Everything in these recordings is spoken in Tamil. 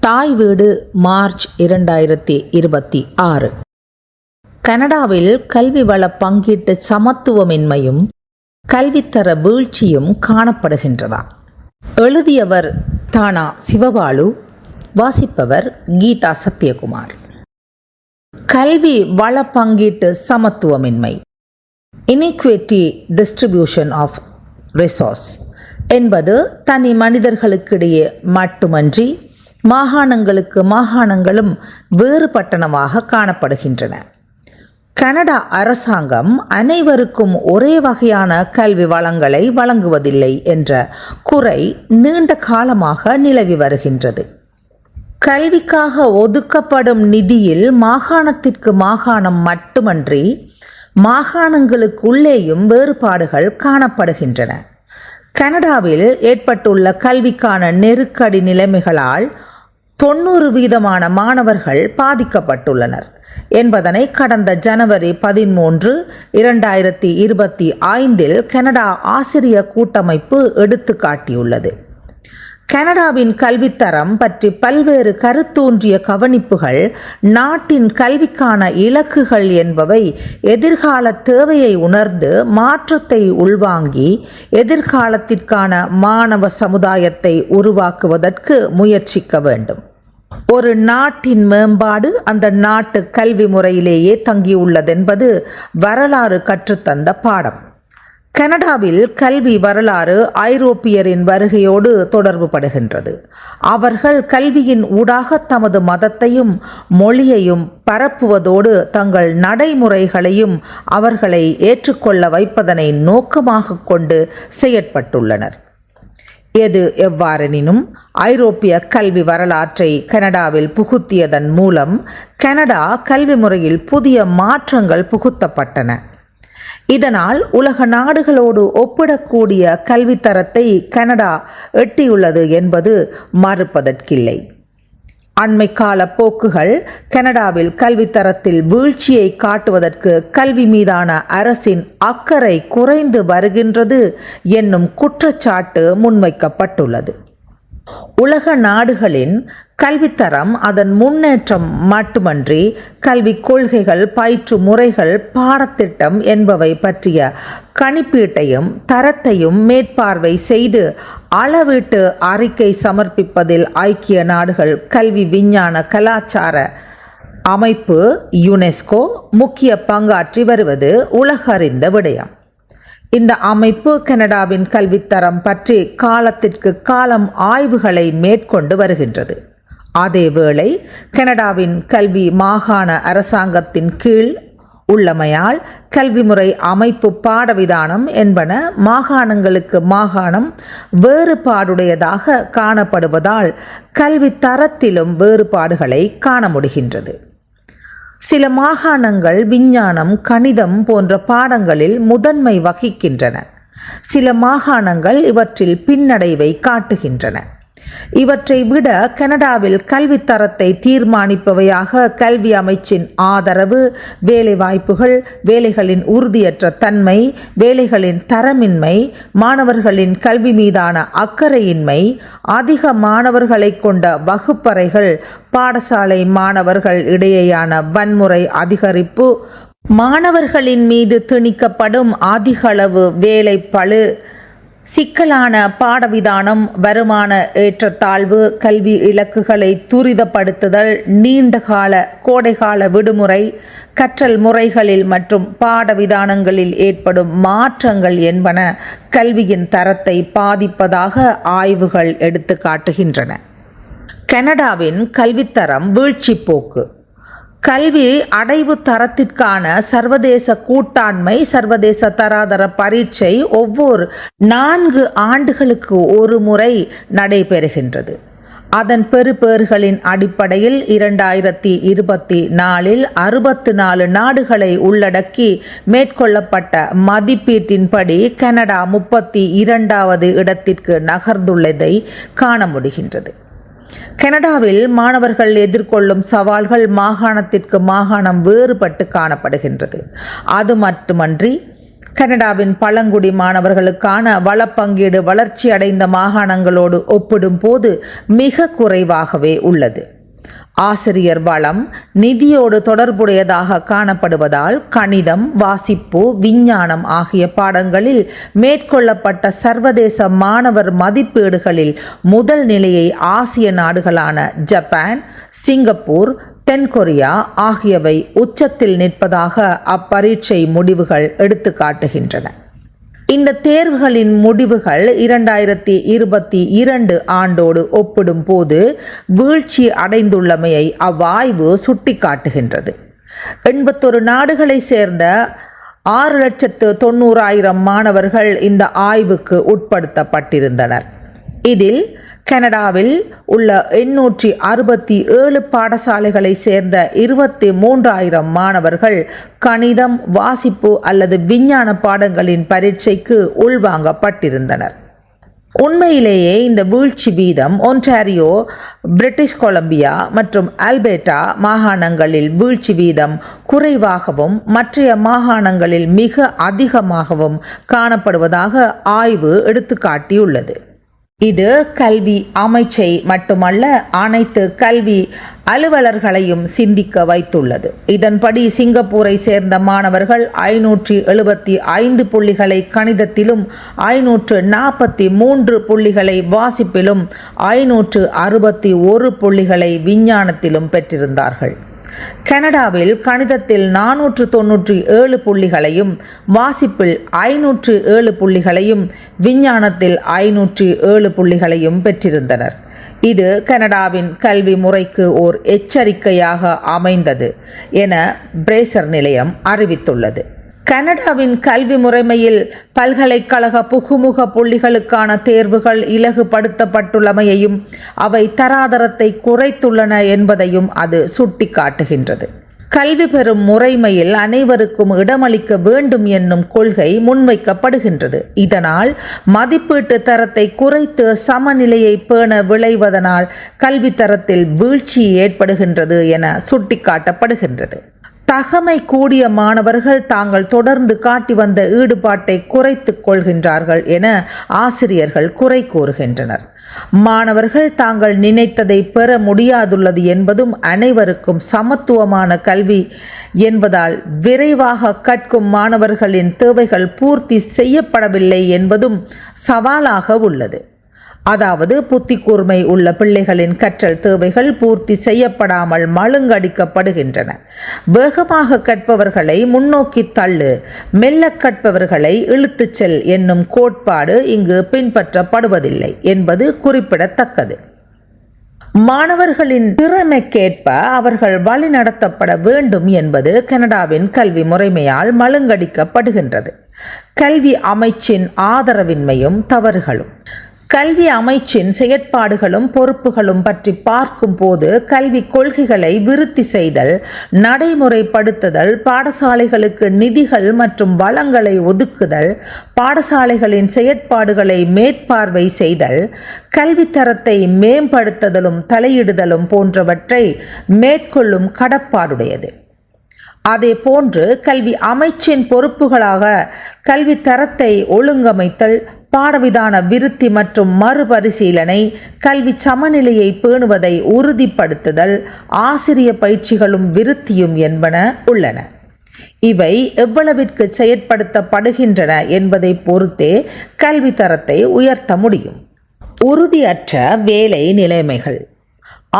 தாய் வீடு மார்ச் 2026. கனடாவில் கல்வி வள பங்கீட்டு சமத்துவமின்மையும் கல்வித்தர வீழ்ச்சியும் காணப்படுகின்றதா? எழுதியவர் தானா சிவபாலு, வாசிப்பவர் கீதா சத்யகுமார். கல்வி வள பங்கீட்டு சமத்துவமின்மை, இன்இக்விட்டி டிஸ்ட்ரிபியூஷன் ஆஃப் ரிசோர்ஸ் என்பது தனி மனிதர்களுக்கிடையே மட்டுமன்றி மாகாணங்களுக்கு மாகாணங்களும் வேறுபட்டனவாக காணப்படுகின்றன. கனடா அரசாங்கம் அனைவருக்கும் ஒரே வகையான கல்வி வளங்களை வழங்குவதில்லை என்ற குறை நீண்ட காலமாக நிலவி வருகின்றது. கல்விக்காக ஒதுக்கப்படும் நிதியில் மாகாணத்திற்கு மாகாணம் மட்டுமன்றி மாகாணங்களுக்குள்ளேயும் வேறுபாடுகள் காணப்படுகின்றன. கனடாவில் ஏற்பட்டுள்ள கல்விக்கான நெருக்கடி நிலைமைகளால் 90% மாணவர்கள் பாதிக்கப்பட்டுள்ளனர் என்பதனை கடந்த ஜனவரி 13, 2025 கனடா ஆசிரியர் கூட்டமைப்பு எடுத்து காட்டியுள்ளது. கனடாவின் கல்வித்தரம் பற்றி பல்வேறு கருத்தூன்றிய கவனிப்புகள் நாட்டின் கல்விக்கான இலக்குகள் என்பவை எதிர்கால தேவையை உணர்ந்து மாற்றத்தை உள்வாங்கி எதிர்காலத்திற்கான மாணவ சமுதாயத்தை உருவாக்குவதற்கு முயற்சிக்க வேண்டும். ஒரு நாட்டின் மேம்பாடு அந்த நாட்டு கல்வி முறையிலேயே தங்கியுள்ளதென்பது வரலாறு கற்றுத்தந்த பாடம். கனடாவில் கல்வி வரலாறு ஐரோப்பியரின் வருகையோடு தொடர்பு படுகின்றது. அவர்கள் கல்வியின் ஊடாக தமது மதத்தையும் மொழியையும் பரப்புவதோடு தங்கள் நடைமுறைகளையும் அவர்களை ஏற்றுக்கொள்ள வைப்பதனை நோக்கமாக கொண்டு செயற்பட்டுள்ளனர். எது எவ்வாறெனினும் ஐரோப்பிய கல்வி வரலாற்றை கனடாவில் புகுத்தியதன் மூலம் கனடா கல்வி முறையில் புதிய மாற்றங்கள் புகுத்தப்பட்டன. இதனால் உலக நாடுகளோடு ஒப்பிடக்கூடிய கல்வித்தரத்தை கனடா எட்டியுள்ளது என்பது மறுப்பதற்கில்லை. அண்மை கால போக்குகள் கனடாவில் கல்வித்தரத்தில் வீழ்ச்சியை காட்டுவதற்கு கல்வி மீதான அரசின் அக்கறை குறைந்து வருகின்றது என்னும் குற்றச்சாட்டு முன்வைக்கப்பட்டுள்ளது. உலக நாடுகளின் கல்வித்தரம் அதன் முன்னேற்றம் மட்டுமன்றி கல்விக் கொள்கைகள், பயிற்று முறைகள், பாடத்திட்டம் என்பவை பற்றிய கணிப்பீட்டையும் தரத்தையும் மேற்பார்வை செய்து அளவீட்டு அறிக்கை சமர்ப்பிப்பதில் ஐக்கிய நாடுகள் கல்வி விஞ்ஞான கலாச்சார அமைப்பு யுனெஸ்கோ முக்கிய பங்காற்றி வருவது உலகறிந்த விடயம். இந்த அமைப்பு கனடாவின் கல்வித்தரம் பற்றி காலத்திற்கு காலம் ஆய்வுகளை மேற்கொண்டு வருகின்றது. அதேவேளை கனடாவின் கல்வி மாகாண அரசாங்கத்தின் கீழ் உள்ளமையால் கல்வி முறை, அமைப்பு, பாடவிதானம் என்பன மாகாணங்களுக்கு மாகாணம் வேறுபாடுடையதாக காணப்படுவதால் கல்வி தரத்திலும் வேறுபாடுகளை காண முடிகின்றது. சில மாகாணங்கள் விஞ்ஞானம், கணிதம் போன்ற பாடங்களில் முதன்மை வகிக்கின்றன. சில மாகாணங்கள் இவற்றில் பின்னடைவை காட்டுகின்றன. இவற்றை விட கனடாவில் கல்வித்தரத்தை தீர்மானிப்பவையாக கல்வி அமைச்சின் ஆதரவு, வேலைவாய்ப்புகள், வேலைகளின் உறுதியற்ற தன்மை, வேலைகளின் தரமின்மை, மாணவர்களின் கல்வி மீதான அக்கறையின்மை, அதிக மாணவர்களை கொண்ட வகுப்பறைகள், பாடசாலை மாணவர்கள் இடையேயான வன்முறை அதிகரிப்பு, மாணவர்களின் மீது திணிக்கப்படும் அதிகளவு வேலை பளு, சிக்கலான பாடவிதானம், வருமான ஏற்றத்தாழ்வு, கல்வி இலக்குகளை துரிதப்படுத்துதல், நீண்டகால கோடைகால விடுமுறை, கற்றல் முறைகளில் மற்றும் பாடவிதானங்களில் ஏற்படும் மாற்றங்கள் என்பன கல்வியின் தரத்தை பாதிப்பதாக ஆய்வுகள் எடுத்து காட்டுகின்றன. கனடாவின் கல்வித்தரம் வீழ்ச்சி போக்கு. கல்வி அடைவு தரத்திற்கான சர்வதேச கூட்டாண்மை சர்வதேச தராதர பரீட்சை ஒவ்வொரு 4 ஆண்டுகளுக்கு ஒரு முறை நடைபெறுகின்றது. அதன் பெறுபேறுகளின் அடிப்படையில் 2024 64 நாடுகளை உள்ளடக்கி மேற்கொள்ளப்பட்ட மதிப்பீட்டின்படி கனடா 32வது இடத்திற்கு நகர்ந்துள்ளதை காண முடிகின்றது. கனடாவில் மாணவர்கள் எதிர்கொள்ளும் சவால்கள் மாகாணத்திற்கு மாகாணம் வேறுபட்டு காணப்படுகின்றது. அது மட்டுமன்றி கனடாவின் பழங்குடி மாணவர்களுக்கான வளப்பங்கீடு வளர்ச்சி அடைந்த மாகாணங்களோடு ஒப்பிடும்போது மிக குறைவாகவே உள்ளது. ஆசிரியர் வளம் நிதியோடு தொடர்புடையதாக காணப்படுவதால் கணிதம், வாசிப்பு, விஞ்ஞானம் ஆகிய பாடங்களில் மேற்கொள்ளப்பட்ட சர்வதேச மாணவர் மதிப்பீடுகளில் முதல் நிலையை ஆசிய நாடுகளான ஜப்பான், சிங்கப்பூர், தென்கொரியா ஆகியவை உச்சத்தில் நிற்பதாக அப்பரீட்சை முடிவுகள் எடுத்துக்காட்டுகின்றன. இந்த தேர்வுகளின் முடிவுகள் 2022 ஆண்டோடு ஒப்பிடும் போது வீழ்ச்சி அடைந்துள்ளமையை அவ்வாய்வு சுட்டிக்காட்டுகின்றது. 81 நாடுகளை சேர்ந்த 6,90,000 மாணவர்கள் இந்த ஆய்வுக்கு உட்படுத்தப்பட்டிருந்தனர். இதில் கனடாவில் உள்ள 867 பாடசாலைகளை சேர்ந்த 23,000 மாணவர்கள் கணிதம், வாசிப்பு அல்லது விஞ்ஞான பாடங்களின் பரீட்சைக்கு உள்வாங்கப்பட்டிருந்தனர். உண்மையிலேயே இந்த வீழ்ச்சி வீதம் ஒன்டாரியோ, பிரிட்டிஷ் கொலம்பியா மற்றும் அல்பர்டா மாகாணங்களில் வீழ்ச்சி வீதம் குறைவாகவும் மற்றைய மாகாணங்களில் மிக அதிகமாகவும் காணப்படுவதாக ஆய்வு எடுத்துக்காட்டியுள்ளது. இது கல்வி அமைச்சை மட்டுமல்ல, அனைத்து கல்வி அலுவலர்களையும் சிந்திக்க வைத்துள்ளது. இதன்படி சிங்கப்பூரை சேர்ந்த மாணவர்கள் 575 புள்ளிகளை கணிதத்திலும், 543 புள்ளிகளை வாசிப்பிலும், 561 புள்ளிகளை விஞ்ஞானத்திலும் பெற்றிருந்தார்கள். கனடாவில் கணிதத்தில் 497 புள்ளிகளையும், வாசிப்பில் 507 புள்ளிகளையும், விஞ்ஞானத்தில் 507 புள்ளிகளையும் பெற்றிருந்தனர். இது கனடாவின் கல்வி முறைக்கு ஓர் எச்சரிக்கையாக அமைந்தது என பிரேசர் நிலையம் அறிவித்துள்ளது. கனடாவின் கல்வி முறைமையில் பல்கலைக்கழக புகுமுக புள்ளிகளுக்கான தேர்வுகள் இலகுபடுத்தப்பட்டுள்ளமையையும் அவை தராதரத்தை குறைத்துள்ளன என்பதையும் அது சுட்டிக்காட்டுகின்றது. கல்வி பெறும் முறைமையில் அனைவருக்கும் இடமளிக்க வேண்டும் என்னும் கொள்கை முன்வைக்கப்படுகின்றது. இதனால் மதிப்பீட்டு தரத்தை குறைத்து சமநிலையை பேண விளைவதனால் கல்வி தரத்தில் வீழ்ச்சி ஏற்படுகின்றது என சுட்டிக்காட்டப்படுகின்றது. தகமை கூடிய மாணவர்கள் தாங்கள் தொடர்ந்து காட்டி வந்த ஈடுபாட்டை குறைத்துக் கொள்கின்றார்கள் என ஆசிரியர்கள் குறை கூறுகின்றனர். மாணவர்கள் தாங்கள் நினைத்ததை பெற முடியாதுள்ளது என்பதும், அனைவருக்கும் சமத்துவமான கல்வி என்பதால் விரைவாக கற்கும் மாணவர்களின் தேவைகள் பூர்த்தி செய்யப்படவில்லை என்பதும் சவாலாக உள்ளது. அதாவது புத்தி கூர்மை உள்ள பிள்ளைகளின் கற்றல் தேவைகள் பூர்த்தி செய்யப்படாமல் மழுங்கடிக்கப்படுகின்றன. வேகமாக கற்பவர்களை முன்னோக்கி தள்ளு, மெல்ல கற்பவர்களை இழுத்துச் செல் என்னும் கோட்பாடு இங்கு பின்பற்றப்படுவதில்லை என்பது குறிப்பிடத்தக்கது. மாணவர்களின் திறமைக்கேற்ப அவர்கள் வழிநடத்தப்பட வேண்டும் என்பது கனடாவின் கல்வி முறைமையால் மழுங்கடிக்கப்படுகின்றது. கல்வி அமைச்சின் ஆதரவின்மையும் தவறுகளும். கல்வி அமைச்சின் செயற்பாடுகளும் பொறுப்புகளும் பற்றி பார்க்கும் போது கல்வி கொள்கைகளை விருத்தி செய்தல், நடைமுறைப்படுத்துதல், பாடசாலைகளுக்கு நிதிகள் மற்றும் வளங்களை ஒதுக்குதல், பாடசாலைகளின் செயற்பாடுகளை மேற்பார்வை செய்தல், கல்வி தரத்தை மேம்படுத்துதலும் தலையிடுதலும் போன்றவற்றை மேற்கொள்ளும் கடப்பாடுடையது. அதே போன்று கல்வி அமைச்சின் பொறுப்புகளாக கல்வி தரத்தை ஒழுங்கமைத்தல், பாடவிதான விருத்தி மற்றும் மறுபரிசீலனை, கல்வி சமநிலையை பேணுவதை உறுதிப்படுத்துதல், ஆசிரிய பயிற்சிகளும் விருத்தியும் என்பன உள்ளன. இவை எவ்வளவிற்கு செயற்படுத்தப்படுகின்றன என்பதை பொறுத்தே கல்வி தரத்தை உயர்த்த முடியும். உறுதியற்ற வேலை நிலைமைகள்.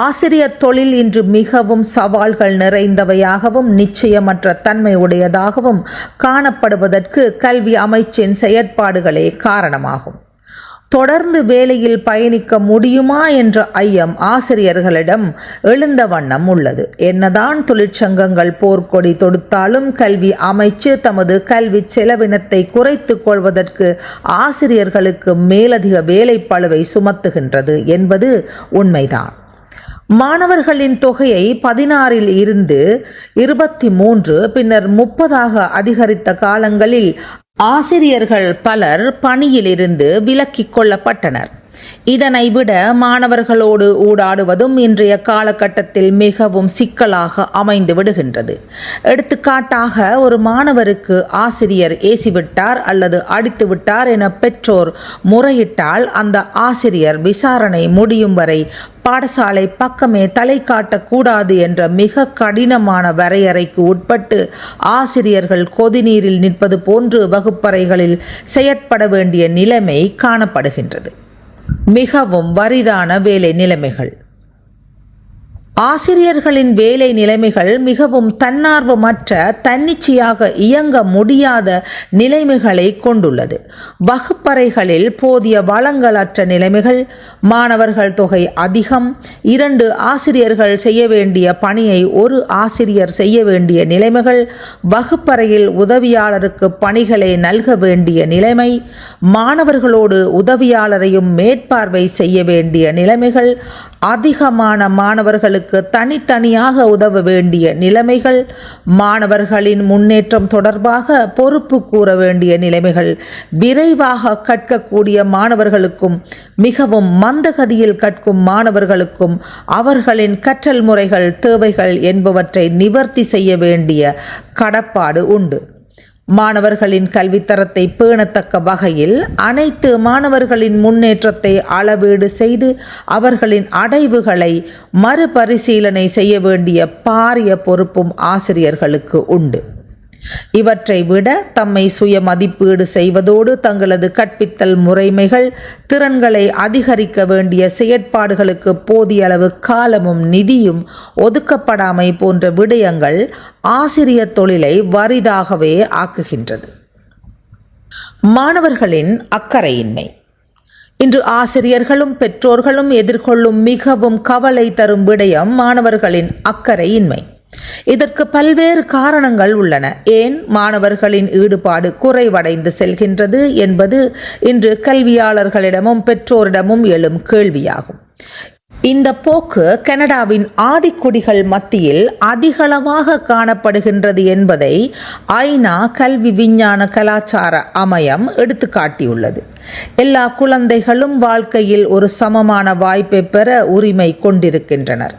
ஆசிரியர் தொழில் இன்று மிகவும் சவால்கள் நிறைந்தவையாகவும் நிச்சயமற்ற தன்மை உடையதாகவும் காணப்படுவதற்கு கல்வி அமைச்சின் செயற்பாடுகளே காரணமாகும். தொடர்ந்து வேலையில் பயணிக்க முடியுமா என்ற ஐயம் ஆசிரியர்களிடம் எழுந்த வண்ணம் உள்ளது. என்னதான் தொழிற்சங்கங்கள் போர்க்கொடி தொடுத்தாலும் கல்வி அமைச்சு தமது கல்வி செலவினத்தை குறைத்துக் கொள்வதற்கு ஆசிரியர்களுக்கு மேலதிக வேலைப்பளுவை சுமத்துகின்றது என்பது உண்மைதான். மாணவர்களின் தொகையை 16 இருந்து 23 பின்னர் 30 அதிகரித்த காலங்களில் ஆசிரியர்கள் பலர் பணியிலிருந்து விலக்கிக் கொள்ளப்பட்டனர். இதனை விட மாணவர்களோடு ஊடாடுவதும் இன்றைய காலகட்டத்தில் மிகவும் சிக்கலாக அமைந்து விடுகின்றது. எடுத்துக்காட்டாக, ஒரு மாணவருக்கு ஆசிரியர் ஏசிவிட்டார் அல்லது அடித்து விட்டார் என பெற்றோர் முறையிட்டால் அந்த ஆசிரியர் விசாரணை முடியும் வரை பாடசாலை பக்கமே தலை காட்டக்கூடாது என்ற மிக கடினமான வரையறைக்கு உட்பட்டு ஆசிரியர்கள் கொதிநீரில் நிற்பது போன்று வகுப்பறைகளில் செயற்பட வேண்டிய நிலைமை காணப்படுகின்றது. மிகவும் வறிதான வேலை நிலைமைகள். ஆசிரியர்களின் வேலை நிலைமைகள் மிகவும் தன்னார்வமற்ற, தன்னிச்சையாக இயங்க முடியாத நிலைமைகளை கொண்டுள்ளது. வகுப்பறைகளில் போதிய வளங்களற்ற நிலைமைகள், மாணவர்கள் தொகை அதிகம், 2 ஆசிரியர்கள் செய்ய வேண்டிய பணியை ஒரு ஆசிரியர் செய்ய வேண்டிய நிலைமைகள், வகுப்பறையில் உதவியாளருக்கு பணிகளை நல்க வேண்டிய நிலைமை, மாணவர்களோடு உதவியாளரையும் மேற்பார்வை செய்ய வேண்டிய நிலைமைகள், அதிகமான மாணவர்களுக்கு தனித்தனியாக உதவ வேண்டிய நிலைமைகள், மாணவர்களின் முன்னேற்றம் தொடர்பாக பொறுப்பு கூற வேண்டிய நிலைமைகள், விரைவாக கற்கக்கூடிய மாணவர்களுக்கும் மிகவும் மந்தகதியில் கற்கும் மாணவர்களுக்கும் அவர்களின் கற்றல் முறைகள், தேவைகள் என்பவற்றை நிவர்த்தி செய்ய வேண்டிய கடப்பாடு உண்டு. மாணவர்களின் கல்வித்தரத்தை பேணத்தக்க வகையில் அனைத்து மாணவர்களின் முன்னேற்றத்தை அளவீடு செய்து அவர்களின் அடைவுகளை மறுபரிசீலனை செய்ய வேண்டிய பாரிய பொறுப்பும் ஆசிரியர்களுக்கு உண்டு. இவற்றை விட தம்மை சுய மதிப்பீடு செய்வதோடு தங்களது கற்பித்தல் முறைமைகள், திறன்களை அதிகரிக்க வேண்டிய செயற்பாடுகளுக்கு போதிய அளவு காலமும் நிதியும் ஒதுக்கப்படாமை போன்ற விடயங்கள் ஆசிரியர் தொழிலை வறிதாகவே ஆக்குகின்றது. மாணவர்களின் அக்கறையின்மை. இன்று ஆசிரியர்களும் பெற்றோர்களும் எதிர்கொள்ளும் மிகவும் கவலை தரும் விடயம் மாணவர்களின் அக்கறையின்மை. இதற்கு பல்வேறு காரணங்கள் உள்ளன. ஏன் மாணவர்களின் ஈடுபாடு குறைவடைந்து செல்கின்றது என்பது இன்று கல்வியாளர்களிடமும் பெற்றோரிடமும் எழும் கேள்வியாகும். இந்த போக்கு கனடாவின் ஆதிக்குடிகள் மத்தியில் அதிகளவாக காணப்படுகின்றது என்பதை ஐநா கல்வி விஞ்ஞான கலாச்சார அமையம் எடுத்துக்காட்டியுள்ளது. எல்லா குழந்தைகளும் வாழ்க்கையில் ஒரு சமமான வாய்ப்பை பெற உரிமை கொண்டிருக்கின்றனர்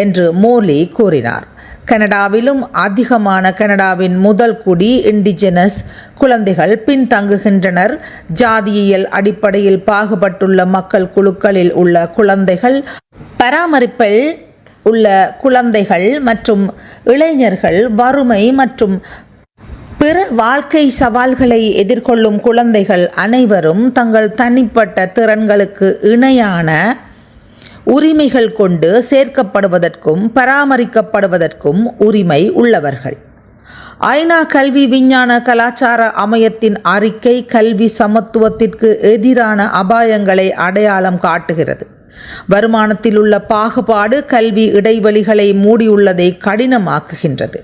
என்று மோலி கூறினார். கனடாவிலும் அதிகமான கனடாவின் முதல் குடி இண்டிஜெனஸ் குழந்தைகள் பின்தங்குகின்றனர். ஜாதியியல் அடிப்படையில் பாகுபட்டுள்ள மக்கள் குழுக்களில் உள்ள குழந்தைகள், பராமரிப்பில் உள்ள குழந்தைகள் மற்றும் இளைஞர்கள், வறுமை மற்றும் பிற வாழ்க்கை சவால்களை எதிர்கொள்ளும் குழந்தைகள் அனைவரும் தங்கள் தனிப்பட்ட திறன்களுக்கு இணையான உரிமைகள் கொண்டு சேர்க்கப்படுவதற்கும் பராமரிக்கப்படுவதற்கும் உரிமை உள்ளவர்கள். ஐநா கல்வி விஞ்ஞான கலாச்சார அமையத்தின் அறிக்கை கல்வி சமத்துவத்திற்கு எதிரான அபாயங்களை அடையாளம் காட்டுகிறது. வருமானத்தில் உள்ள பாகுபாடு கல்வி இடைவெளிகளை மூடியுள்ளதை கடினமாக்குகின்றது.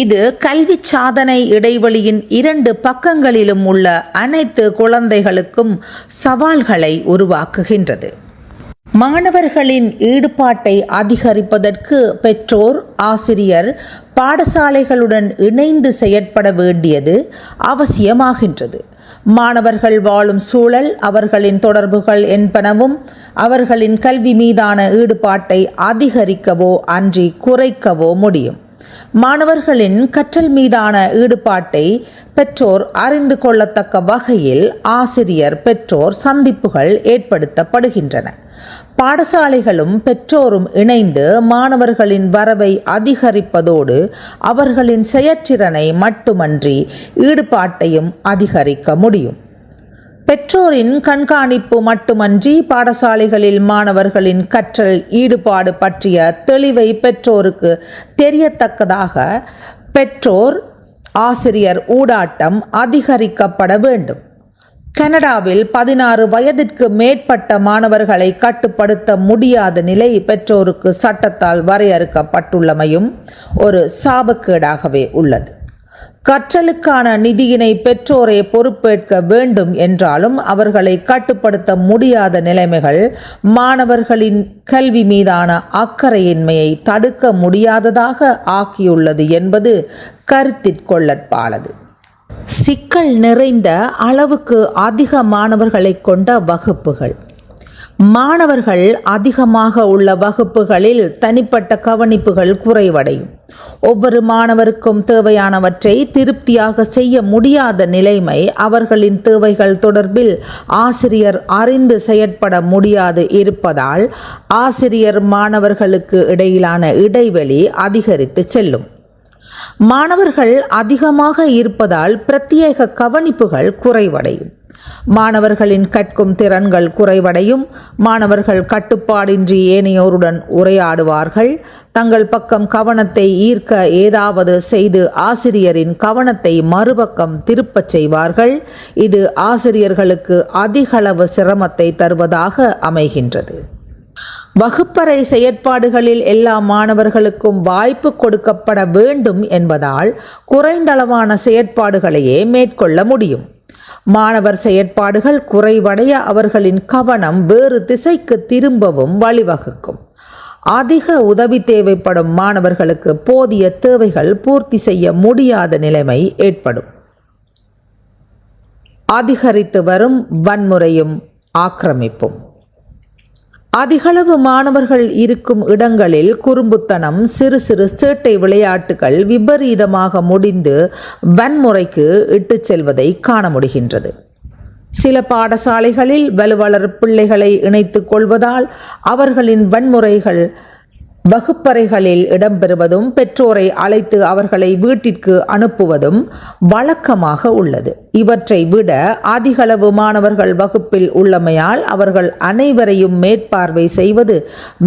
இது கல்வி சாதனை இடைவெளியின் 2 பக்கங்களிலும் உள்ள அனைத்து குழந்தைகளுக்கும் சவால்களை உருவாக்குகின்றது. மாணவர்களின் ஈடுபாட்டை அதிகரிப்பதற்கு பெற்றோர், ஆசிரியர், பாடசாலைகளுடன் இணைந்து செயற்பட வேண்டியது அவசியமாகின்றது. மாணவர்கள் வாழும் சூழல், அவர்களின் தொடர்புகள் என்பனவும் அவர்களின் கல்வி மீதான ஈடுபாட்டை அதிகரிக்கவோ அன்றி குறைக்கவோ முடியும். மாணவர்களின் கற்றல் மீதான ஈடுபாட்டை பெற்றோர் அறிந்து கொள்ளத்தக்க வகையில் ஆசிரியர் பெற்றோர் சந்திப்புகள் ஏற்படுத்தப்படுகின்றன. பாடசாலைகளும் பெற்றோரும் இணைந்து மாணவர்களின் வரவை அதிகரிப்பதோடு அவர்களின் செயற்திறனை மட்டுமன்றி ஈடுபாட்டையும் அதிகரிக்க முடியும். பெற்றோரின் கண்காணிப்பு மட்டுமன்றி பாடசாலைகளில் மாணவர்களின் கற்றல் ஈடுபாடு பற்றிய தெளிவை பெற்றோருக்கு தெரியத்தக்கதாக பெற்றோர் ஆசிரியர் ஊடாட்டம் அதிகரிக்கப்பட வேண்டும். கனடாவில் 16 வயதிற்கு மேற்பட்ட மாணவர்களை கட்டுப்படுத்த முடியாத நிலை பெற்றோருக்கு சட்டத்தால் வரையறுக்கப்பட்டுள்ளமையும் ஒரு சாபக்கேடாகவே உள்ளது. கற்றலுக்கான நிதியினை பெற்றோரே பொறுப்பேற்க வேண்டும் என்றாலும் அவர்களை கட்டுப்படுத்த முடியாத நிலைமைகள் மாணவர்களின் கல்வி மீதான அக்கறையின்மையை தடுக்க முடியாததாக ஆக்கியுள்ளது என்பது கருத்திற்கொள்ளற்பாலது. சிக்கல் நிறைந்த அளவுக்கு அதிக மாணவர்களை கொண்ட வகுப்புகள். மாணவர்கள் அதிகமாக உள்ள வகுப்புகளில் தனிப்பட்ட கவனிப்புகள் குறைவடையும். ஒவ்வொரு மாணவருக்கும் தேவையானவற்றை திருப்தியாக செய்ய முடியாத நிலைமை அவர்களின் தேவைகள் தொடர்பில் ஆசிரியர் அறிந்து செயற்பட முடியாது இருப்பதால் ஆசிரியர் மாணவர்களுக்கு இடையிலான இடைவெளி அதிகரித்து செல்லும். மாணவர்கள் அதிகமாக இருப்பதால் பிரத்யேக கவனிப்புகள் குறைவடையும். மாணவர்களின் கற்கும் திறன்கள் குறைவடையும். மாணவர்கள் கட்டுப்பாடின்றி ஏனையோருடன் உரையாடுவார்கள். தங்கள் பக்கம் கவனத்தை ஈர்க்க ஏதாவது செய்து ஆசிரியரின் கவனத்தை மறுபக்கம் திருப்பச் செய்வார்கள். இது ஆசிரியர்களுக்கு அதிகளவு சிரமத்தை தருவதாக அமைகின்றது. வகுப்பறை செயற்பாடுகளில் எல்லா மாணவர்களுக்கும் வாய்ப்பு கொடுக்கப்பட வேண்டும் என்பதால் குறைந்தளவான செயற்பாடுகளையே மேற்கொள்ள முடியும். மாணவர் செயற்பாடுகள் குறைவடைய அவர்களின் கவனம் வேறு திசைக்கு திரும்பவும் வழிவகுக்கும். அதிக உதவி தேவைப்படும் மாணவர்களுக்கு போதிய தேவைகள் பூர்த்தி செய்ய முடியாத நிலைமை ஏற்படும். அதிகரித்து வரும் வன்முறையும் ஆக்கிரமிப்பும். அதிகளவு மாணவர்கள் இருக்கும் இடங்களில் குறும்புத்தனம், சிறு சிறு சேட்டை விளையாட்டுகள் விபரீதமாக முடிந்து வன்முறைக்கு இட்டுச் செல்வதை காண முடிகின்றது. சில பாடசாலைகளில் வலுவளர் பிள்ளைகளை இணைத்துக் கொள்வதால் அவர்களின் வன்முறைகள் வகுப்பறைகளில் இடம்பெறுவதும் பெற்றோரை அழைத்து அவர்களை வீட்டிற்கு அனுப்புவதும் வழக்கமாக உள்ளது. இவற்றை விட அதிகளவு மாணவர்கள் வகுப்பில் உள்ளமையால் அவர்கள் அனைவரையும் மேற்பார்வை செய்வது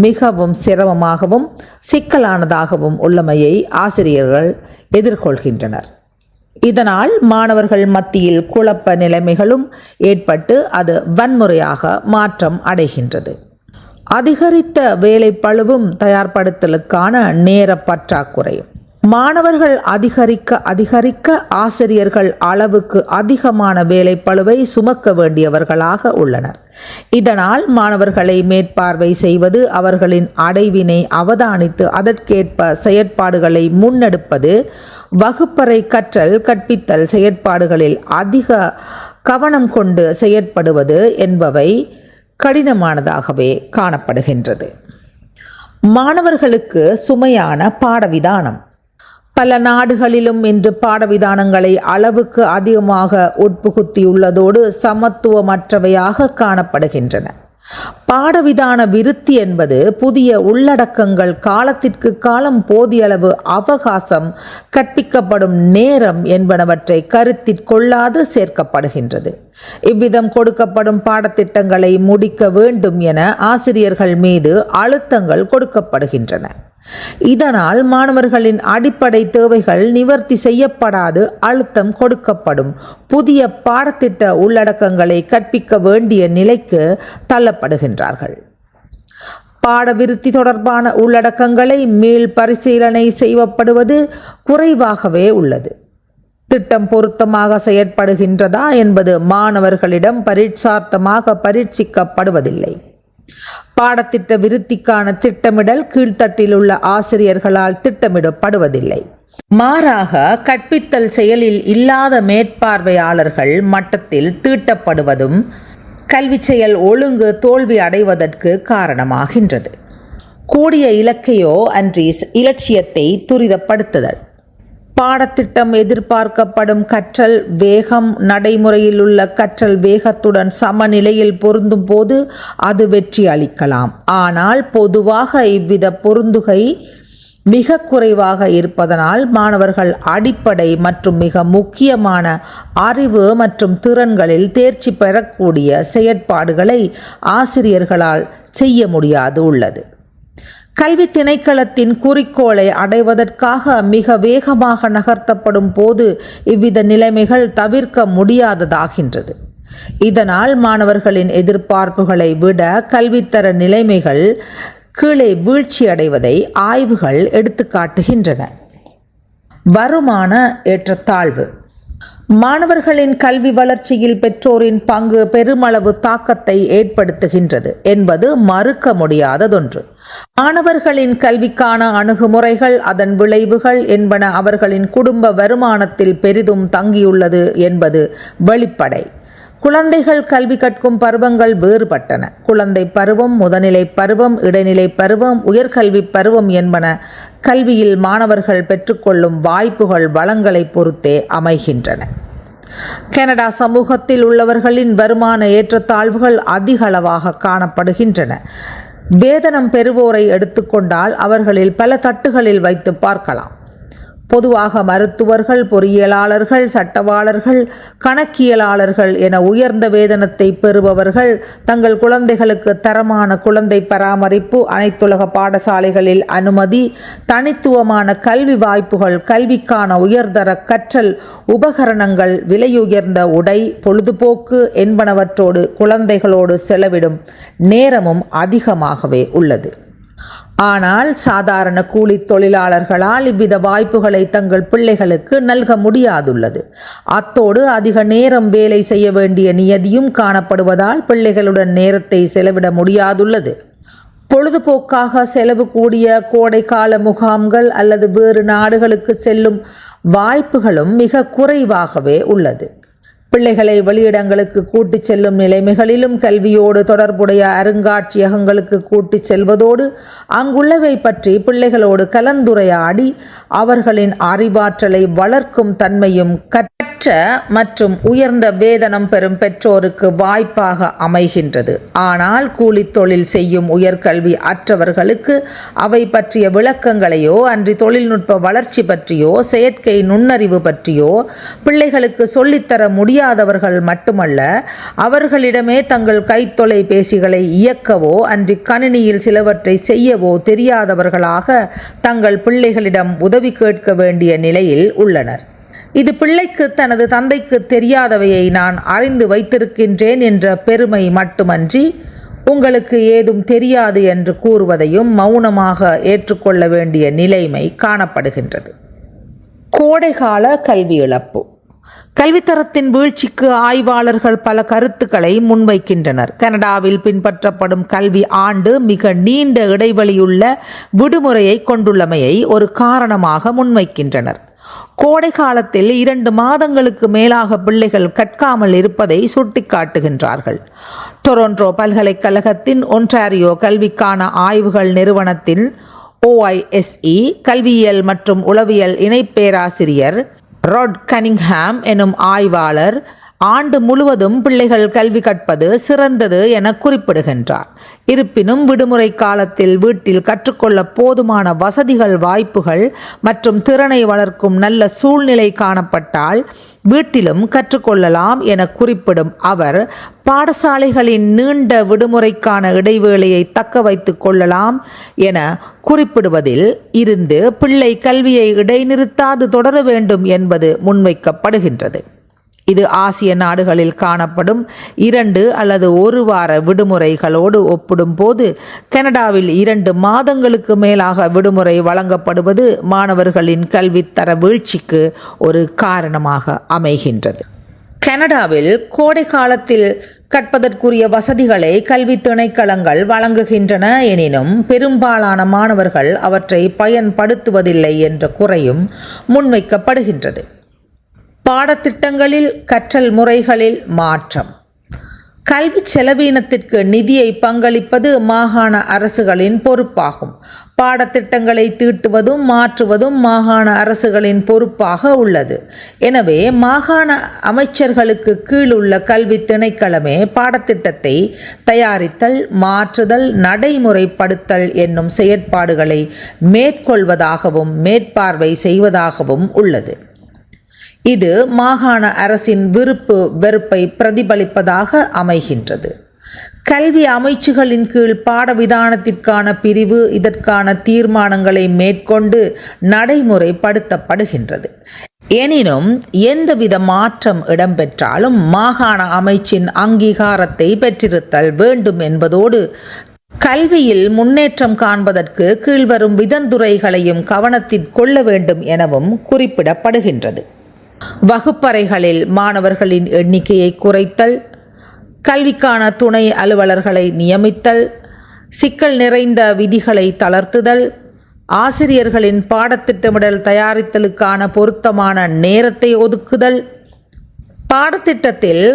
மிகவும் சிரமமாகவும் சிக்கலானதாகவும் உள்ளமையை ஆசிரியர்கள் எதிர்கொள்கின்றனர். இதனால் மாணவர்கள் மத்தியில் குழப்ப நிலைமைகளும் ஏற்பட்டு அது வன்முறையாக மாற்றம் அடைகின்றது. அதிகரித்த வேலைப்பளுவும் தயார்படுத்தலுக்கான நேர பற்றாக்குறையும். மாணவர்கள் அதிகரிக்க ஆசிரியர்கள் அளவுக்கு அதிகமான வேலைப்பளுவை சுமக்க வேண்டியவர்களாக உள்ளனர். இதனால் மாணவர்களை மேற்பார்வை செய்வது, அவர்களின் அடைவினை அவதானித்து அதற்கேற்ப செயற்பாடுகளை முன்னெடுப்பது, வகுப்பறை கற்றல் கற்பித்தல் செயற்பாடுகளில் அதிக கவனம் கொண்டு செயற்படுவது என்பவை கடினமானதாகவே காணப்படுகின்றது. மாணவர்களுக்கு சுமையான பாடவிதானம். பல நாடுகளிலும் இன்று பாடவிதானங்களை அளவுக்கு அதிகமாக உட்புகுத்தியுள்ளதோடு சமத்துவமற்றவையாக காணப்படுகின்றன. பாடவிதான விருத்தி என்பது புதிய உள்ளடக்கங்கள், காலத்திற்கு காலம், போதிய அளவு அவகாசம், கற்பிக்கப்படும் நேரம் என்பனவற்றை கருத்தில் கொள்ளாது சேர்க்கப்படுகின்றது. இவ்விதம் கொடுக்கப்படும் பாடத்திட்டங்களை முடிக்க வேண்டும் என ஆசிரியர்கள் மீது அழுத்தங்கள் கொடுக்கப்படுகின்றன. இதனால் மாணவர்களின் அடிப்படை தேவைகள் நிவர்த்தி செய்யப்படாது அழுத்தம் கொடுக்கப்படும். புதிய பாடத்திட்ட உள்ளடக்கங்களை கற்பிக்க வேண்டிய நிலைக்கு தள்ளப்படுகின்றார்கள். பாடவிருத்தி தொடர்பான உள்ளடக்கங்களை மீள் பரிசீலனை செய்யப்படுவது குறைவாகவே உள்ளது. திட்டம் பொருத்தமாக செயற்படுகின்றதா என்பது மாணவர்களிடம் பரீட்சார்த்தமாக பரீட்சிக்கப்படுவதில்லை. பாடத்திட்ட விருத்திக்கான திட்டமிடல் கீழ்த்தட்டில் உள்ள ஆசிரியர்களால் திட்டமிடப்படுவதில்லை. மாறாக கற்பித்தல் செயலில் இல்லாத மேற்பார்வையாளர்கள் மட்டத்தில் தீட்டப்படுவதும் கல்வி செயல் ஒழுங்கு தோல்வி அடைவதற்கு காரணமாகின்றது. கூடிய இலக்கையோ அன்றி இலட்சியத்தை துரிதப்படுத்துதல். பாடத்திட்டம் எதிர்பார்க்கப்படும் கற்றல் வேகம் நடைமுறையில் உள்ள கற்றல் வேகத்துடன் சமநிலையில் பொருந்தும் போது அது வெற்றி அளிக்கலாம். ஆனால் பொதுவாக இவ்வித பொருந்துகை மிக குறைவாக இருப்பதனால் மாணவர்கள் அடிப்படை மற்றும் மிக முக்கியமான அறிவு மற்றும் திறன்களில் தேர்ச்சி பெறக்கூடிய செயற்பாடுகளை ஆசிரியர்களால் செய்ய முடியாது உள்ளது. கல்வி திணைக்களத்தின் குறிக்கோளை அடைவதற்காக மிக வேகமாக நகர்த்தப்படும் போது இவ்வித நிலைமைகள் தவிர்க்க முடியாததாகின்றது. இதனால் மாணவர்களின் எதிர்பார்ப்புகளை விட கல்வித்தர நிலைமைகள் கீழே வீழ்ச்சியடைவதை ஆய்வுகள் எடுத்துக்காட்டுகின்றன. வருமான ஏற்றத்தாழ்வு. மாணவர்களின் கல்வி வளர்ச்சியில் பெற்றோரின் பங்கு பெருமளவு தாக்கத்தை ஏற்படுத்துகின்றது என்பது மறுக்க முடியாததொன்று. மாணவர்களின் கல்விக்கான அணுகுமுறைகள், அதன் விளைவுகள் என்பன அவர்களின் குடும்ப வருமானத்தில் பெரிதும் தங்கியுள்ளது என்பது வெளிப்படை. குழந்தைகள் கல்வி கற்கும் பருவங்கள் வேறுபட்டன. குழந்தை பருவம், முதுநிலை பருவம், இடைநிலை பருவம், உயர்கல்வி பருவம் என்பன கல்வியில் மாணவர்கள் பெற்றுக்கொள்ளும் வாய்ப்புகள் வளங்களை பொறுத்தே அமைகின்றன. கனடா சமூகத்தில் உள்ளவர்களின் வருமான ஏற்றத்தாழ்வுகள் அதிக அளவாக காணப்படுகின்றன. வேதனம் பெறுவோரை எடுத்துக்கொண்டால் அவர்களில் பல தட்டுகளில் வைத்து பார்க்கலாம். பொதுவாக மருத்துவர்கள், பொறியியலாளர்கள், சட்டவாளர்கள், கணக்கியலாளர்கள் என உயர்ந்த வேதனத்தை பெறுபவர்கள் தங்கள் குழந்தைகளுக்கு தரமான குழந்தை பராமரிப்பு, அனைத்துலக பாடசாலைகளில் அனுமதி, தனித்துவமான கல்வி வாய்ப்புகள், கல்விக்கான உயர்தர கற்றல் உபகரணங்கள், விலையுயர்ந்த உடை, பொழுதுபோக்கு என்பனவற்றோடு குழந்தைகளோடு செலவிடும் நேரமும் அதிகமாகவே உள்ளது. ஆனால் சாதாரண கூலி தொழிலாளர்களால் இவ்வித வாய்ப்புகளை தங்கள் பிள்ளைகளுக்கு நல்க முடியாதுள்ளது. அத்தோடு அதிக நேரம் வேலை செய்ய வேண்டிய நியதியும் காணப்படுவதால் பிள்ளைகளுடன் நேரத்தை செலவிட முடியாதுள்ளது. பொழுதுபோக்காக செலவு கூடிய கோடைக்கால முகாம்கள் அல்லது வேறு நாடுகளுக்கு செல்லும் வாய்ப்புகளும் மிக குறைவாகவே உள்ளது. பிள்ளைகளை வெளியிடங்களுக்கு கூட்டிச் செல்லும் நிலைமைகளிலும் கல்வியோடு தொடர்புடைய அருங்காட்சியகங்களுக்கு கூட்டிச் செல்வதோடு அங்குள்ளவை பற்றி பிள்ளைகளோடு கலந்துரையாடி அவர்களின் அறிவாற்றலை வளர்க்கும் தன்மையும் கற்ற மற்றும் உயர்ந்த வேதனம் பெறும் பெற்றோருக்கு வாய்ப்பாக அமைகின்றது. ஆனால் கூலி தொழில் செய்யும் உயர்கல்வி அற்றவர்களுக்கு அவை பற்றிய விளக்கங்களையோ அன்றி தொழில்நுட்ப வளர்ச்சி பற்றியோ செயற்கை நுண்ணறிவு பற்றியோ பிள்ளைகளுக்கு சொல்லித்தர முடியாதவர்கள் மட்டுமல்ல, அவர்களிடமே தங்கள் கைத்தொலைபேசிகளை இயக்கவோ அன்றி கணினியில் சிலவற்றை செய்யவோ தெரியாதவர்களாக தங்கள் பிள்ளைகளிடம் உதவி கேட்க வேண்டிய நிலையில் உள்ளனர். இது பிள்ளைக்கு தனது தந்தைக்கு தெரியாதவையை நான் அறிந்து வைத்திருக்கின்றேன் என்ற பெருமை மட்டுமன்றி உங்களுக்கு ஏதும் தெரியாது என்று கூறுவதையும் மௌனமாக ஏற்றுக்கொள்ள வேண்டிய நிலைமை காணப்படுகின்றது. கோடைகால கல்வி இழப்பு. கல்வித்தரத்தின் வீழ்ச்சிக்கு ஆய்வாளர்கள் பல கருத்துக்களை முன்வைக்கின்றனர். கனடாவில் பின்பற்றப்படும் கல்வி ஆண்டு மிக நீண்ட இடைவெளியுள்ள விடுமுறையை கொண்டுள்ளமையை ஒரு காரணமாக முன்வைக்கின்றனர். கோடை காலத்தில் 2 மாதங்களுக்கு மேலாக பிள்ளைகள் கற்காமல் இருப்பதை சுட்டிக்காட்டுகின்றார்கள். டொரண்டோ பல்கலைக்கழகத்தின் ஒன்டாரியோ கல்விக்கான ஆய்வுகள் நிறுவனத்தின் OISE கல்வியியல் மற்றும் உளவியல் இணை பேராசிரியர் ராட் கனிங்ஹாம் எனும் ஆய்வாளர் ஆண்டு முழுவதும் பிள்ளைகள் கல்வி கற்பது சிறந்தது என குறிப்பிடுகின்றார். இருப்பினும் விடுமுறை காலத்தில் வீட்டில் கற்றுக்கொள்ள போதுமான வசதிகள், வாய்ப்புகள் மற்றும் திறனை வளர்க்கும் நல்ல சூழ்நிலை காணப்பட்டால் வீட்டிலும் கற்றுக்கொள்ளலாம் என குறிப்பிடும் அவர், பாடசாலைகளின் நீண்ட விடுமுறைக்கான இடைவேளையை தக்க வைத்துக் கொள்ளலாம் என குறிப்பிடுவதில் இருந்து பிள்ளை கல்வியை இடைநிறுத்தாது தொடர வேண்டும் என்பது முன்வைக்கப்படுகின்றது. இது ஆசிய நாடுகளில் காணப்படும் 2 அல்லது 1 வார விடுமுறைகளோடு ஒப்பிடும்போது கனடாவில் 2 மாதங்களுக்கு மேலாக விடுமுறை வழங்கப்படுவது மாணவர்களின் கல்வித்தர வீழ்ச்சிக்கு ஒரு காரணமாக அமைகின்றது. கனடாவில் கோடை காலத்தில் கற்பதற்குரிய வசதிகளை கல்வி திணைக்களங்கள் வழங்குகின்றன. எனினும் பெரும்பாலான மாணவர்கள் அவற்றை பயன்படுத்துவதில்லை என்ற குறையும் முன்வைக்கப்படுகின்றது. பாடத்திட்டங்களில் கற்றல் முறைகளில் மாற்றம். கல்வி செலவீனத்திற்கு நிதியை பங்களிப்பது மாகாண அரசுகளின் பொறுப்பாகும். பாடத்திட்டங்களை தீட்டுவதும் மாற்றுவதும் மாகாண அரசுகளின் பொறுப்பாக உள்ளது. எனவே மாகாண அமைச்சர்களுக்கு கீழுள்ள கல்வி திணைக்களமே பாடத்திட்டத்தை தயாரித்தல், மாற்றுதல், நடைமுறைப்படுத்தல் என்னும் செயற்பாடுகளை மேற்கொள்வதாகவும் மேற்பார்வை செய்வதாகவும் உள்ளது. இது மாகாண அரசின் விருப்பு வெறுப்பை பிரதிபலிப்பதாக அமைகின்றது. கல்வி அமைச்சுகளின் கீழ் பாடவிதானத்திற்கான பிரிவு இதற்கான தீர்மானங்களை மேற்கொண்டு நடைமுறைப்படுத்தப்படுகின்றது. எனினும் எந்தவித மாற்றம் இடம்பெற்றாலும் மாகாண அமைச்சின் அங்கீகாரத்தை பெற்றிருத்தல் வேண்டும் என்பதோடு கல்வியில் முன்னேற்றம் காண்பதற்கு கீழ்வரும் விதந்துறைகளையும் கவனத்தில் கொள்ள வேண்டும் எனவும் குறிப்பிடப்படுகின்றது. வகுப்பறைகளில் மாணவர்களின் எண்ணிக்கையை குறைத்தல், கல்விக்கான துணை அலுவலர்களை நியமித்தல், சிக்கல் நிறைந்த விதிகளை தளர்த்துதல், ஆசிரியர்களின் பாடத்திட்டமிடல் தயாரித்தலுக்கான பொருத்தமான நேரத்தை ஒதுக்குதல், பாடத்திட்டத்தில்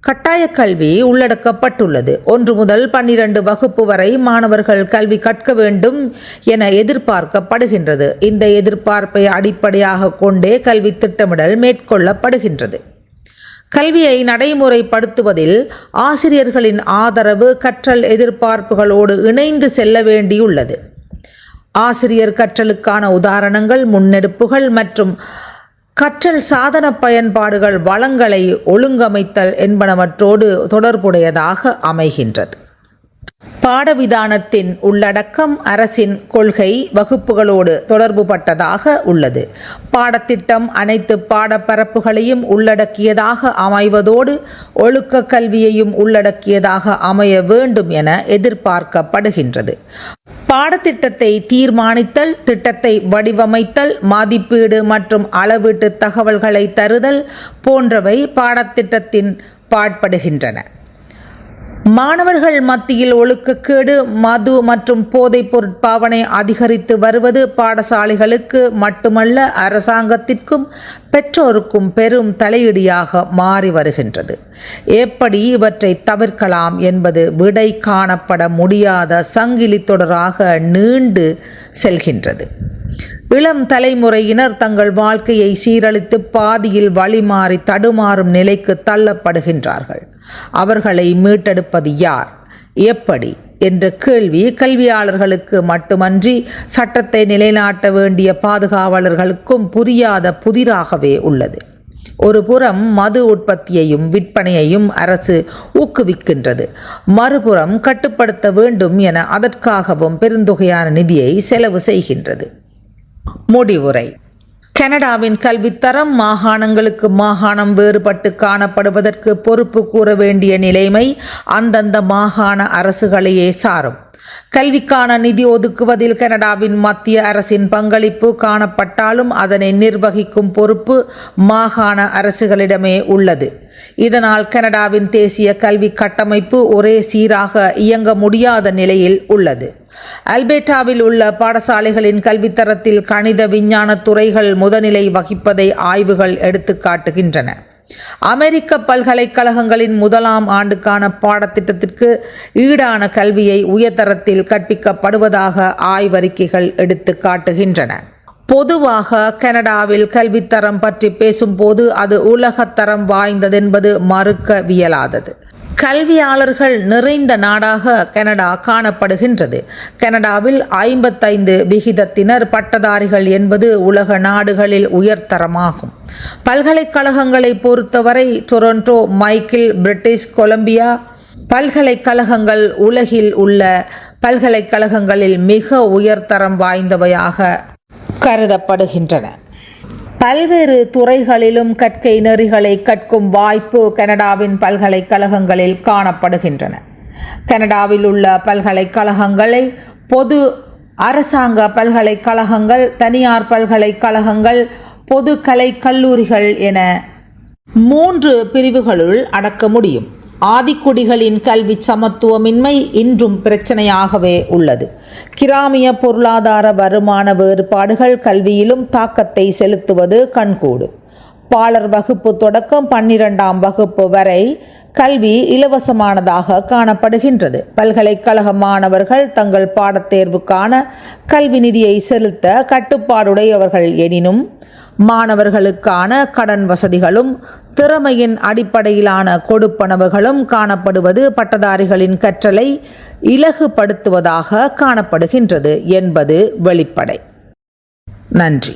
கட்டாய கல்வி உள்ளடக்கப்பட்டுள்ளது. 1 முதல் 12 வகுப்பு வரை மாணவர்கள் கல்வி கற்க வேண்டும் என எதிர்பார்க்கப்படுகின்றது. இந்த எதிர்பார்ப்பை அடிப்படையாக கொண்டே கல்வி திட்டமிடல் மேற்கொள்ளப்படுகின்றது. கல்வியை நடைமுறைப்படுத்துவதில் ஆசிரியர்களின் ஆதரவு கற்றல் எதிர்பார்ப்புகளோடு இணைந்து செல்ல வேண்டியுள்ளது. ஆசிரியர் கற்றலுக்கான உதாரணங்கள், முன்னெடுப்புகள் மற்றும் கற்றல் சாதன பயன்பாடுகள் வளங்களை ஒழுங்கமைத்தல் என்பனவற்றோடு தொடர்புடையதாக அமைகின்றது. பாடவிதானத்தின் உள்ளடக்கம் அரசின் கொள்கை வகுப்புகளோடு தொடர்புபட்டதாக உள்ளது. பாடத்திட்டம் அனைத்து பாடப்பரப்புகளையும் உள்ளடக்கியதாக அமைவதோடு ஒழுக்க கல்வியையும் உள்ளடக்கியதாக அமைய வேண்டும் என எதிர்பார்க்கப்படுகின்றது. பாடத்திட்டத்தை தீர்மானித்தல், திட்டத்தை வடிவமைத்தல், மதிப்பீடு மற்றும் அளவீட்டு தகவல்களை தருதல் போன்றவை பாடத்திட்டத்தின் பாற்படுகின்றன. மாணவர்கள் மத்தியில் ஒழுக்கக்கேடு, மது மற்றும் போதைப் பொருட்பாவனை அதிகரித்து வருவது பாடசாலைகளுக்கு மட்டுமல்ல, அரசாங்கத்திற்கும் பெற்றோருக்கும் பெரும் தலையிடியாக மாறி வருகின்றது. எப்படி இவற்றை தவிர்க்கலாம் என்பது விடை காணப்பட முடியாத சங்கிலி தொடராக நீண்டு செல்கின்றது. இளம் தலைமுறையினர் தங்கள் வாழ்க்கையை சீரழித்து பாதியில் வழிமாறி தடுமாறும் நிலைக்கு தள்ளப்படுகின்றார்கள். அவர்களை மீட்டெடுப்பது யார், எப்படி என்ற கேள்வி கல்வியாளர்களுக்கு மட்டுமன்றி சட்டத்தை நிலைநாட்ட வேண்டிய பாதுகாவலர்களுக்கும் புரியாத புதிராகவே உள்ளது. ஒரு புறம் மது உற்பத்தியையும் விற்பனையையும் அரசு ஊக்குவிக்கின்றது, மறுபுறம் கட்டுப்படுத்த வேண்டும் என அதற்காகவும் பெருந்தொகையான நிதியை செலவு செய்கின்றது. முடிவுரை. கனடாவின் கல்வித்தரம் மாகாணங்களுக்கு மாகாணம் வேறுபட்டு காணப்படுவதற்கு பொறுப்பு கூற வேண்டிய நிலைமை அந்தந்த மாகாண அரசுகளையே சாரும். கல்விக்கான நிதி ஒதுக்குவதில் கனடாவின் மத்திய அரசின் பங்களிப்பு காணப்பட்டாலும் அதனை நிர்வகிக்கும் பொறுப்பு மாகாண அரசுகளிடமே உள்ளது. இதனால் கனடாவின் தேசிய கல்வி கட்டமைப்பு ஒரே சீராக இயங்க முடியாத நிலையில் உள்ளது. அல்பேட்டாவில் உள்ள பாடசாலைகளின் கல்வித்தரத்தில் கணித விஞ்ஞான துறைகள் முதலிலை வகிப்பதை ஆய்வுகள் எடுத்து காட்டுகின்றன. அமெரிக்க பல்கலைக்கழகங்களின் 1ஆம் ஆண்டுக்கான பாடத்திட்டத்திற்கு ஈடான கல்வியை உயர்தரத்தில் கற்பிக்கப்படுவதாக ஆய்வறிக்கைகள் எடுத்து காட்டுகின்றன. பொதுவாக கனடாவில் கல்வித்தரம் பற்றி பேசும்போது அது உலகத்தரம் வாய்ந்ததென்பது மறுக்கவியலாதது. கல்வியாளர்கள் நிறைந்த நாடாக கனடா காணப்படுகின்றது. கனடாவில் 55% பட்டதாரிகள் என்பது உலக நாடுகளில் உயர்தரமாகும். பல்கலைக்கழகங்களை பொறுத்தவரை டொரண்டோ, மைக்கேல், பிரிட்டிஷ் கொலம்பியா பல்கலைக்கழகங்கள் உலகில் உள்ள பல்கலைக்கழகங்களில் மிக உயர்தரம் வாய்ந்தவையாக கருதப்படுகின்றன. பல்வேறு துறைகளிலும் கற்கை நெறிகளை கற்கும் வாய்ப்பு கனடாவின் பல்கலைக்கழகங்களில் காணப்படுகின்றன. கனடாவில் உள்ள பல்கலைக்கழகங்களை பொது அரசாங்க பல்கலைக்கழகங்கள், தனியார் பல்கலைக்கழகங்கள், பொது கலை கல்லூரிகள் என 3 பிரிவுகளுள் அடக்க முடியும். ஆதிக்குடிகளின் கல்வி சமத்துவமின்மை இன்றும் பிரச்சனையாகவே உள்ளது. கிராமிய பொருளாதார வருமான வேறுபாடுகள் கல்வியிலும் தாக்கத்தை செலுத்துவது கண்கூடு. பாலர் வகுப்பு தொடக்கம் 12ஆம் வகுப்பு வரை கல்வி இலவசமானதாக காணப்படுகின்றது. பல்கலைக்கழக மாணவர்கள் தங்கள் பாடத்தேர்வுக்கான கல்வி நிதியை செலுத்த கட்டுப்பாடுடையவர்கள் எனினும் மாணவர்களுக்கான கடன் வசதிகளும் திறமையின் அடிப்படையிலான கொடுப்பனவுகளும் காணப்படுவது பட்டதாரிகளின் கற்றலை இலகுபடுத்துவதாக காணப்படுகின்றது என்பது வெளிப்படை. நன்றி.